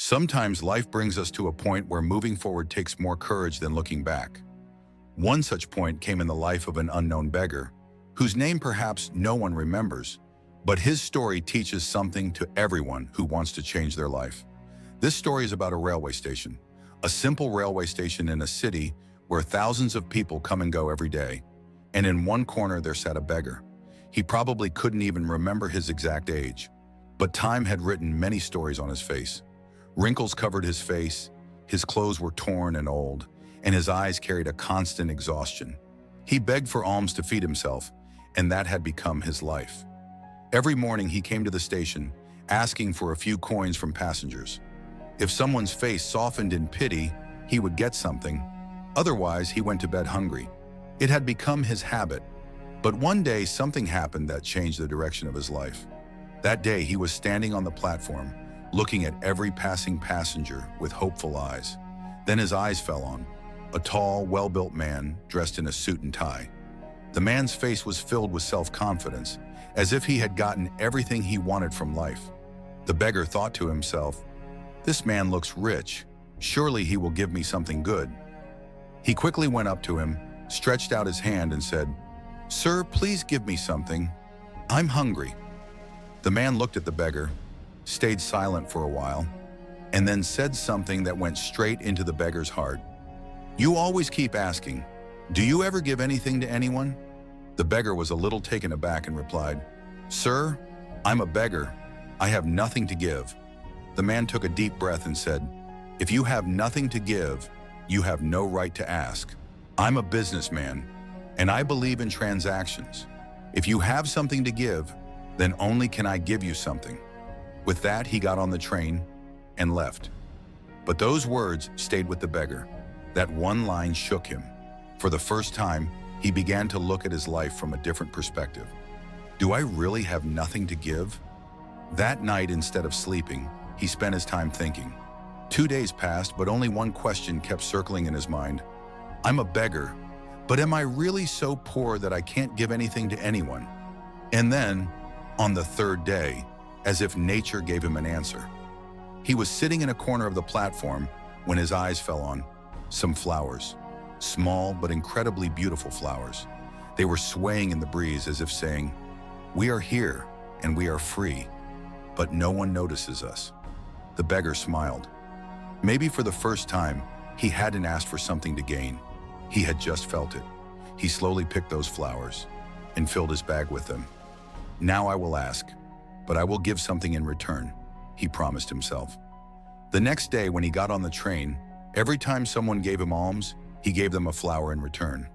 Sometimes life brings us to a point where moving forward takes more courage than looking back. One such point came in the life of an unknown beggar, whose name perhaps no one remembers, but his story teaches something to everyone who wants to change their life. This story is about a railway station, a simple railway station in a city where thousands of people come and go every day. And in one corner there sat a beggar. He probably couldn't even remember his exact age, but time had written many stories on his face. Wrinkles covered his face, his clothes were torn and old, and his eyes carried a constant exhaustion. He begged for alms to feed himself, and that had become his life. Every morning he came to the station, asking for a few coins from passengers. If someone's face softened in pity, he would get something. Otherwise, he went to bed hungry. It had become his habit. But one day, something happened that changed the direction of his life. That day, he was standing on the platform, looking at every passing passenger with hopeful eyes. Then his eyes fell on a tall, well-built man dressed in a suit and tie. The man's face was filled with self-confidence, as if he had gotten everything he wanted from life. The beggar thought to himself, "This man looks rich. Surely he will give me something good." He quickly went up to him, stretched out his hand and said, "Sir, please give me something. I'm hungry." The man looked at the beggar, stayed silent for a while, and then said something that went straight into the beggar's heart. "You always keep asking, do you ever give anything to anyone?" The beggar was a little taken aback and replied, "Sir, I'm a beggar. I have nothing to give." The man took a deep breath and said, "If you have nothing to give, you have no right to ask. I'm a businessman, and I believe in transactions. If you have something to give, then only can I give you something." With that, he got on the train and left. But those words stayed with the beggar. That one line shook him. For the first time, he began to look at his life from a different perspective. Do I really have nothing to give? That night, instead of sleeping, he spent his time thinking. 2 days passed, but only one question kept circling in his mind. I'm a beggar, but am I really so poor that I can't give anything to anyone? And then, on the third day, as if nature gave him an answer. He was sitting in a corner of the platform when his eyes fell on some flowers, small but incredibly beautiful flowers. They were swaying in the breeze as if saying, "We are here and we are free, but no one notices us." The beggar smiled. Maybe for the first time, he hadn't asked for something to gain. He had just felt it. He slowly picked those flowers and filled his bag with them. "Now I will ask, but I will give something in return," he promised himself. The next day, when he got on the train, every time someone gave him alms, he gave them a flower in return.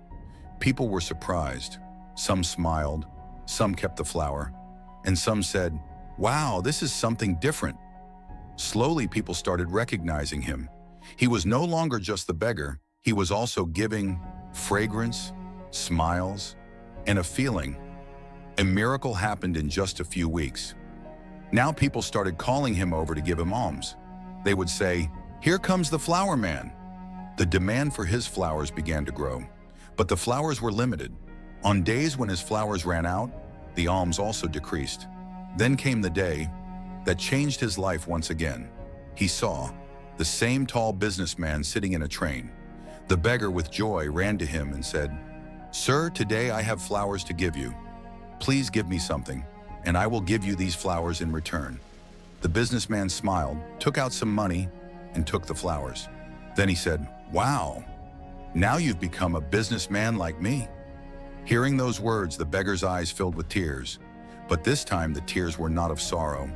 People were surprised. Some smiled, some kept the flower, and some said, "Wow, this is something different." Slowly, people started recognizing him. He was no longer just the beggar. He was also giving fragrance, smiles, and a feeling. A miracle happened in just a few weeks. Now people started calling him over to give him alms. They would say, "Here comes the flower man." The demand for his flowers began to grow, but the flowers were limited. On days when his flowers ran out, the alms also decreased. Then came the day that changed his life once again. He saw the same tall businessman sitting in a train. The beggar with joy ran to him and said, "Sir, today I have flowers to give you. Please give me something, and I will give you these flowers in return." The businessman smiled, took out some money, and took the flowers. Then he said, "Wow, now you've become a businessman like me." Hearing those words, the beggar's eyes filled with tears. But this time the tears were not of sorrow.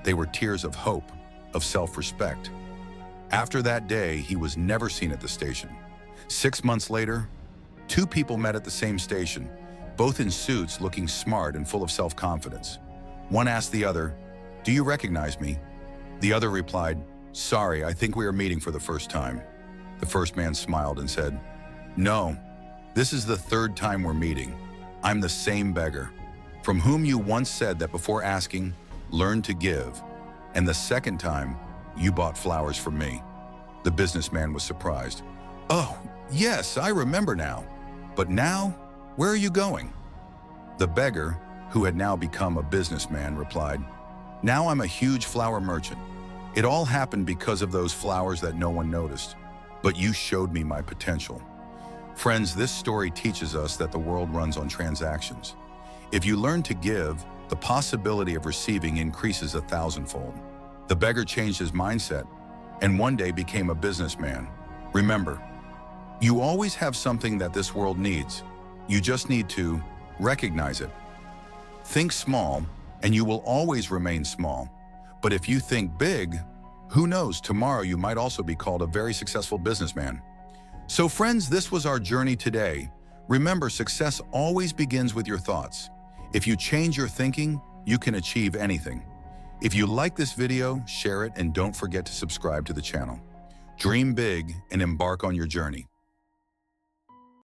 They were tears of hope, of self-respect. After that day, he was never seen at the station. 6 months later, 2 people met at the same station, both in suits, looking smart and full of self-confidence. One asked the other, "Do you recognize me?" The other replied, "Sorry, I think we are meeting for the first time." The first man smiled and said, "No, this is the 3rd time we're meeting. I'm the same beggar, from whom you once said that before asking, learn to give, and the 2nd time, you bought flowers from me." The businessman was surprised. "Oh, yes, I remember now. But now, where are you going?" The beggar, who had now become a businessman, replied, "Now I'm a huge flower merchant. It all happened because of those flowers that no one noticed, but you showed me my potential. Friends, this story teaches us that the world runs on transactions. If you learn to give, the possibility of receiving increases 1,000-fold. The beggar changed his mindset and one day became a businessman. Remember, you always have something that this world needs. You just need to recognize it. Think small, and you will always remain small. But if you think big, who knows, tomorrow you might also be called a very successful businessman. So friends, this was our journey today. Remember, success always begins with your thoughts. If you change your thinking, you can achieve anything. If you like this video, share it and don't forget to subscribe to the channel. Dream big and embark on your journey.